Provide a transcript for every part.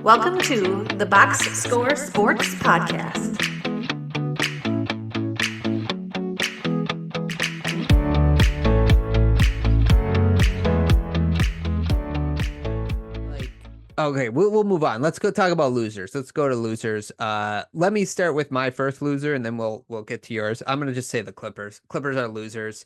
Welcome to the Box Score Sports Podcast. Okay, we'll move on. Let's go talk about losers. Let's go to losers. Let me start with my first loser, and then we'll get to yours. I'm gonna just say the Clippers. Clippers are losers.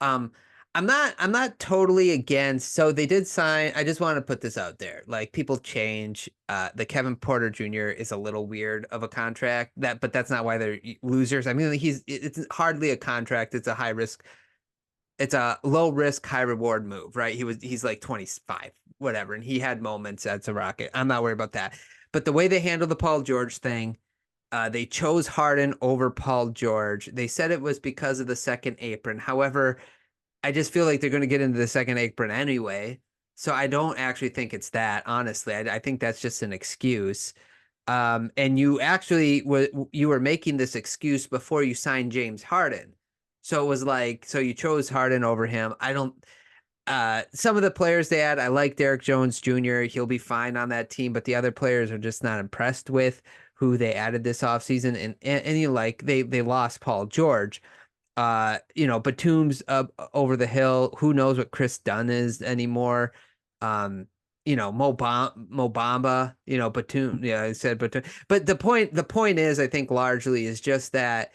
Um, I'm not totally against. So they did sign. I just want to put this out there. Like people change. The Kevin Porter Jr. is a little weird of a contract. But that's not why they're losers. I mean, it's hardly a contract. It's a high risk. It's a low risk, high reward move, right? He's like 25, whatever, and he had moments as a Rocket. I'm not worried about that. But the way they handled the Paul George thing, they chose Harden over Paul George. They said it was because of the second apron. However, I just feel like they're going to get into the second apron anyway. So I don't actually think it's that, honestly. I think that's just an excuse. And you actually you were making this excuse before you signed James Harden. So it was like, so you chose Harden over him. I don't some of the players they had, I like Derek Jones Jr. He'll be fine on that team, but the other players are just not impressed with who they added this offseason. And you like they lost Paul George. Batum's up over the hill. Who knows what Chris Dunn is anymore? Um, Mo Bamba, Batum. Yeah, I said Batum. But the point is, I think largely is just that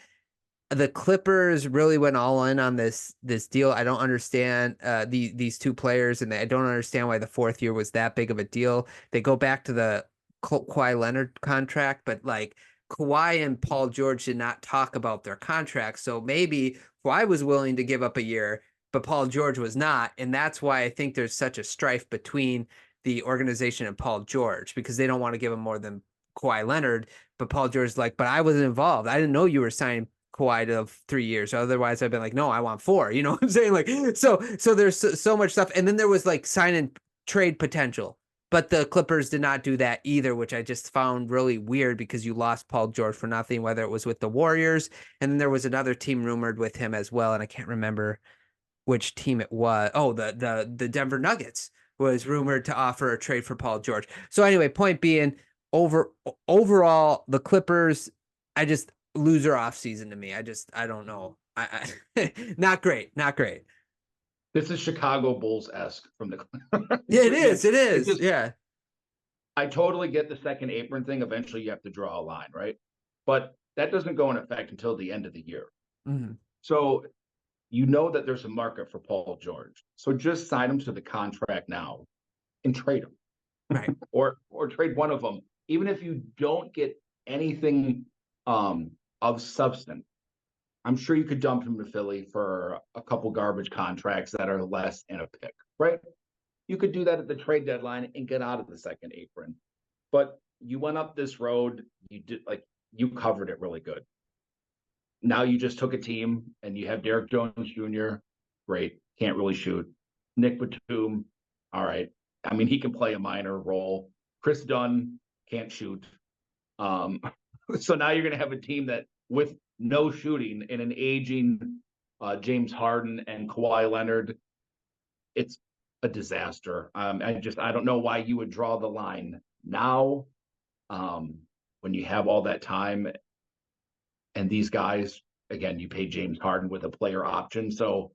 the Clippers really went all in on this deal. I don't understand these two players, and I don't understand why the fourth year was that big of a deal. They go back to the Kawhi Leonard contract, but like Kawhi and Paul George did not talk about their contracts, so maybe Kawhi was willing to give up a year, but Paul George was not, and that's why I think there's such a strife between the organization and Paul George because they don't want to give him more than Kawhi Leonard. But Paul George is like, but I wasn't involved. I didn't know you were signing Kawhi to 3 years. Otherwise, I've been like, no, I want 4. You know what I'm saying? Like, so there's so much stuff. And then there was like sign and trade potential. But the Clippers did not do that either, which I just found really weird because you lost Paul George for nothing, whether it was with the Warriors. And then there was another team rumored with him as well. And I can't remember which team it was. Oh, the Denver Nuggets was rumored to offer a trade for Paul George. So anyway, point being, overall, the Clippers, I just loser off season to me. I don't know. Not great. This is Chicago Bulls-esque from the. Yeah, it is. Yeah. I totally get the second apron thing. Eventually, you have to draw a line, right? But that doesn't go in effect until the end of the year. Mm-hmm. So you know that there's a market for Paul George. So just sign him to the contract now and trade him. Right. or trade one of them. Even if you don't get anything of substance, I'm sure you could dump him to Philly for a couple garbage contracts that are less and a pick, right? You could do that at the trade deadline and get out of the second apron. But you went up this road, you covered it really good. Now you just took a team and you have Derek Jones Jr., great, can't really shoot. Nick Batum, all right. I mean, he can play a minor role. Chris Dunn can't shoot. So now you're going to have a team that with no shooting and an aging James Harden and Kawhi Leonard, it's a disaster. I don't know why you would draw the line now when you have all that time. And these guys, again, you pay James Harden with a player option. So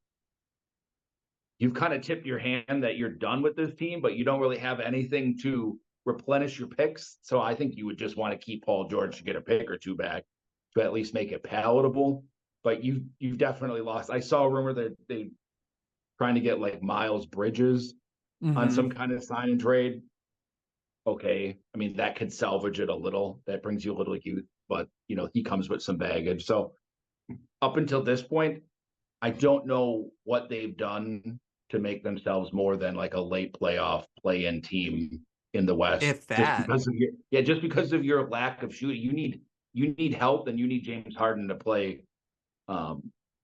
you've kind of tipped your hand that you're done with this team, but you don't really have anything to replenish your picks. So I think you would just want to keep Paul George to get a pick or two back to at least make it palatable. But you've definitely lost. I saw a rumor that they trying to get like Miles Bridges on some kind of sign and trade. Okay, I mean that could salvage it a little. That brings you a little youth, but he comes with some baggage. So up until this point, I don't know what they've done to make themselves more than like a late playoff play-in team in the West. If that. Just because of your lack of shooting, you need help, and you need James Harden to play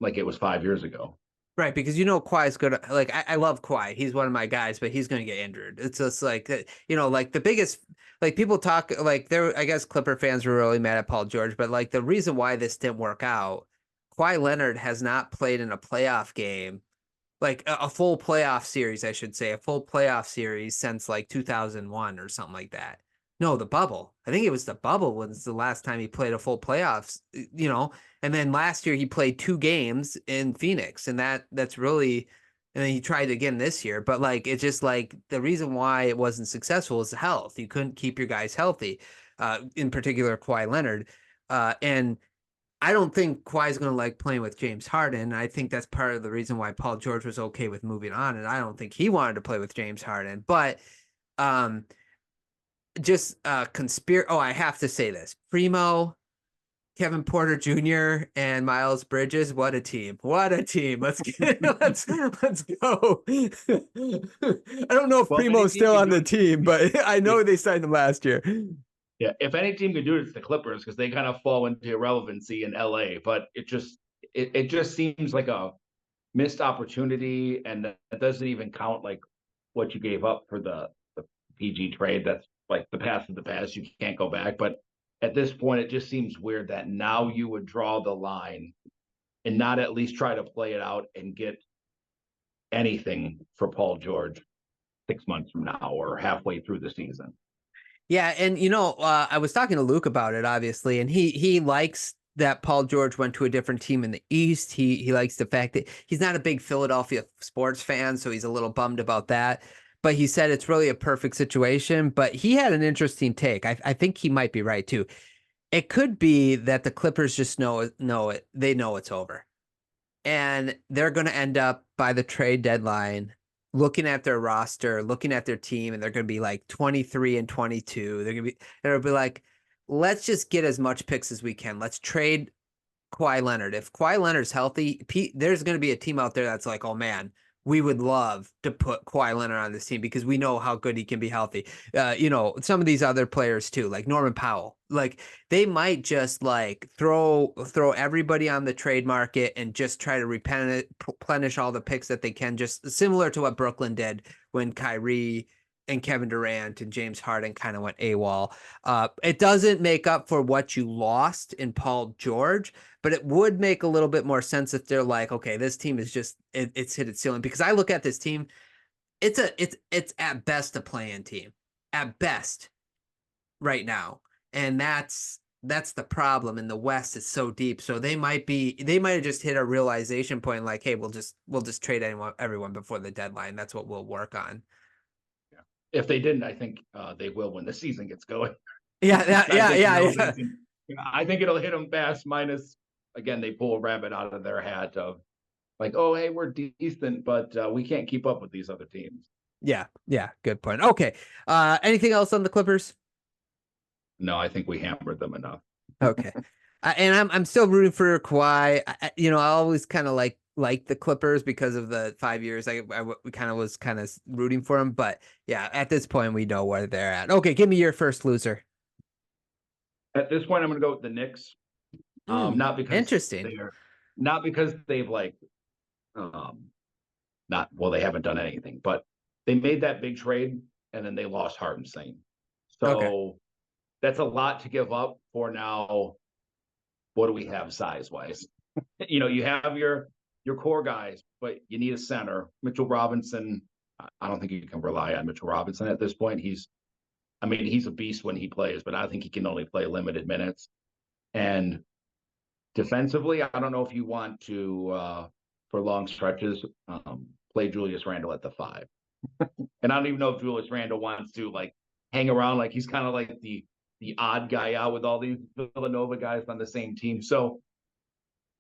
like it was 5 years ago. Right, because Kawhi's good. Like I love Kawhi. He's one of my guys, but he's going to get injured. It's just like like the biggest, like people talk like I guess Clipper fans were really mad at Paul George, but like the reason why this didn't work out, Kawhi Leonard has not played in a playoff game, like a full playoff series, I should say, a full playoff series since like 2001 or something like that. No, the bubble. I think it was the bubble was the last time he played a full playoffs, and then last year he played 2 games in Phoenix, and that's really, and then he tried again this year. But like, it's just like the reason why it wasn't successful is health. You couldn't keep your guys healthy, in particular Kawhi Leonard. And I don't think Kawhi's going to like playing with James Harden. I think that's part of the reason why Paul George was okay with moving on. And I don't think he wanted to play with James Harden, but, just oh, I have to say this. Primo, Kevin Porter Jr. and Miles Bridges, what a team. What a team. Let's get let's go. I don't know if Well, if Primo's any team still can on do the it, team, but I know they signed him last year. yeah, if any team can do it, it's the Clippers because they kind of fall into irrelevancy in LA. But it just seems like a missed opportunity, and that doesn't even count like what you gave up for the PG trade. That's like the past of the past. You can't go back. But at this point, it just seems weird that now you would draw the line and not at least try to play it out and get anything for Paul George 6 months from now or halfway through the season. Yeah, and I was talking to Luke about it, obviously, and he likes that Paul George went to a different team in the East. He likes the fact that he's not a big Philadelphia sports fan, so he's a little bummed about that. But he said it's really a perfect situation. But he had an interesting take. I think he might be right too. It could be that the Clippers just know it. They know it's over, and they're going to end up by the trade deadline looking at their roster, looking at their team, and they're going to be like 23 and 22. They'll be like, let's just get as much picks as we can. Let's trade Kawhi Leonard. If Kawhi Leonard's healthy, there's going to be a team out there that's like, oh man, we would love to put Kawhi Leonard on this team because we know how good he can be healthy. Some of these other players too, like Norman Powell, like they might just like throw everybody on the trade market and just try to replenish all the picks that they can, just similar to what Brooklyn did when Kyrie and Kevin Durant and James Harden kind of went AWOL. It doesn't make up for what you lost in Paul George, but it would make a little bit more sense if they're like, okay, this team is just it's hit its ceiling. Because I look at this team, it's at best a play-in team, at best right now, and that's the problem. In the West is so deep, so they might have just hit a realization point, like, hey, we'll just trade everyone before the deadline. That's what we'll work on. If they didn't, I think they will when the season gets going. Yeah, yeah. I think it'll hit them fast. Minus, again, they pull a rabbit out of their hat of like, oh, hey, we're decent, but we can't keep up with these other teams. Yeah, good point. Okay, anything else on the Clippers? No, I think we hammered them enough. Okay, and I'm still rooting for Kawhi. I always kind of like the Clippers because of the 5 years. I kind of was rooting for them, but yeah, at this point we know where they're at. Okay, give me your first loser. At this point, I'm going to go with the Knicks. Not because interesting. not because they've like, they haven't done anything, but they made that big trade and then they lost Hartenstein. So that's a lot to give up for now. What do we have size wise? You have your core guys, but you need a center. Mitchell Robinson, I don't think you can rely on Mitchell Robinson at this point. He's a beast when he plays, but I think he can only play limited minutes. And defensively, I don't know if you want to, for long stretches, play Julius Randle at the 5. And I don't even know if Julius Randle wants to like hang around. Like he's kind of like the odd guy out with all these Villanova guys on the same team. So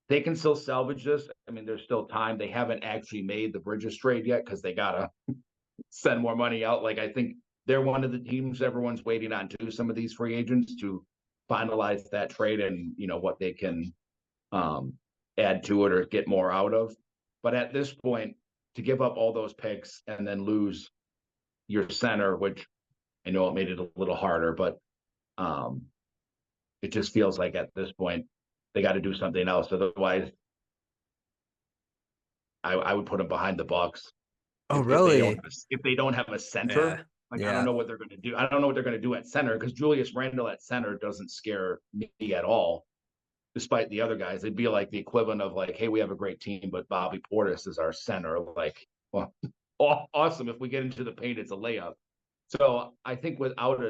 they can still salvage this. I mean, there's still time. They haven't actually made the Bridges trade yet because they gotta send more money out. Like I think they're one of the teams everyone's waiting on too. Some of these free agents to finalize that trade and what they can add to it or get more out of. But at this point, to give up all those picks and then lose your center, which I know it made it a little harder, but it just feels like at this point they got to do something else. Otherwise, I would put them behind the Bucks. Oh, really? If they don't have a center, I don't know what they're going to do. I don't know what they're going to do at center because Julius Randle at center doesn't scare me at all. Despite the other guys, it'd be like the equivalent of like, hey, we have a great team, but Bobby Portis is our center. Like, well, awesome. If we get into the paint, it's a layup. So I think without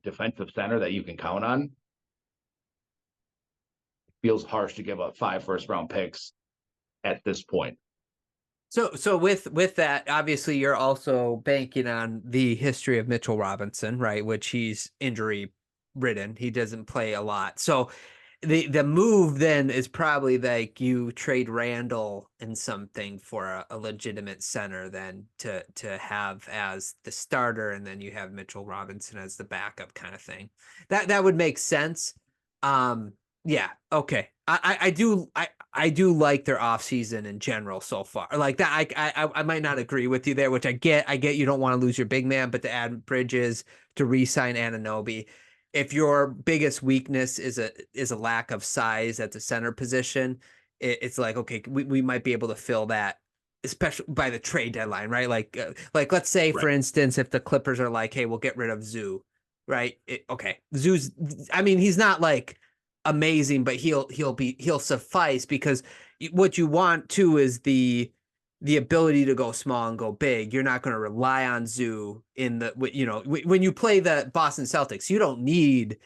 defensive center that you can count on. Feels harsh to give up 5 first-round picks at this point. So with that, obviously you're also banking on the history of Mitchell Robinson, right? Which he's injury ridden. He doesn't play a lot. So the move then is probably like you trade Randall and something for a legitimate center then to have as the starter, and then you have Mitchell Robinson as the backup kind of thing. That would make sense. Yeah, okay. I do like their offseason in general so far. Like that, I might not agree with you there, which I get you don't want to lose your big man, but to add Bridges, to re-sign Anunoby. If your biggest weakness is a lack of size at the center position, it's like, okay, we might be able to fill that, especially by the trade deadline, right? Like let's say, for instance, if the Clippers are like, hey, we'll get rid of Zoo, right? Okay, Zoo's, I mean, he's not like amazing, but he'll suffice, because what you want too is the ability to go small and go big. You're not going to rely on Zoo in the, when you play the Boston Celtics, you don't need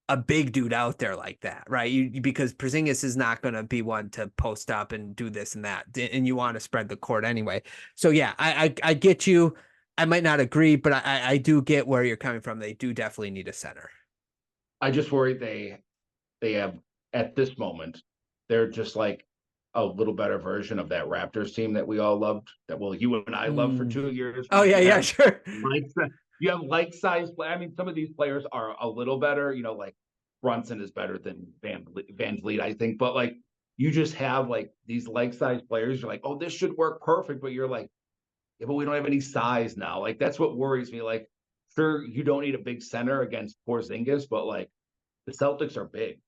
a big dude out there like that, right? Because Porzingis is not going to be one to post up and do this and that, and you want to spread the court anyway. So yeah, I get you. I might not agree, but I do get where you're coming from. They do definitely need a center. I just worry they have, at this moment, they're just like a little better version of that Raptors team that we all loved, that you and I loved for 2 years. Oh yeah, sure. You have like size. I mean, some of these players are a little better, like Brunson is better than Van Vliet, I think, but like you just have like these like size players. You're like, oh, this should work perfect, but you're like, yeah, but we don't have any size now. Like that's what worries me. Like, sure, you don't need a big center against Porzingis, but like the Celtics are big.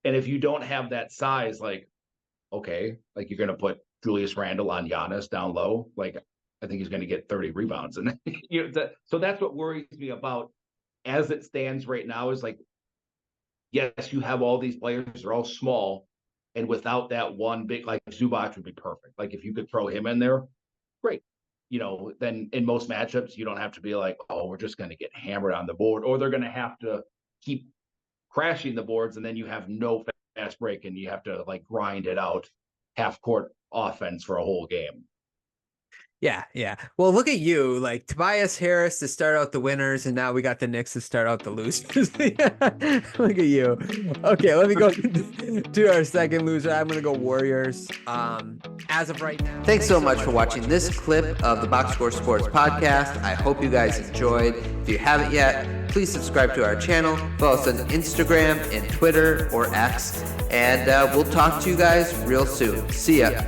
And if you don't have that size, like, okay, like you're going to put Julius Randle on Giannis down low. Like, I think he's going to get 30 rebounds. And so that's what worries me about as it stands right now is like, yes, you have all these players, they're all small. And without that one big, like Zubac would be perfect. Like if you could throw him in there, great. Then in most matchups, you don't have to be like, oh, we're just going to get hammered on the board, or they're going to have to keep crashing the boards, and then you have no fast break and you have to like grind it out half court offense for a whole game. Yeah. Well, look at you, like Tobias Harris to start out the winners, and now we got the Knicks to start out the losers. Look at you. Okay, let me go to our second loser. I'm gonna go Warriors. As of right now. Thanks so much for watching this clip of the Box Score Sports podcast. I hope you guys enjoyed. If you haven't yet, please subscribe to our channel. Follow us on Instagram and Twitter or X, and we'll talk to you guys real soon. See ya.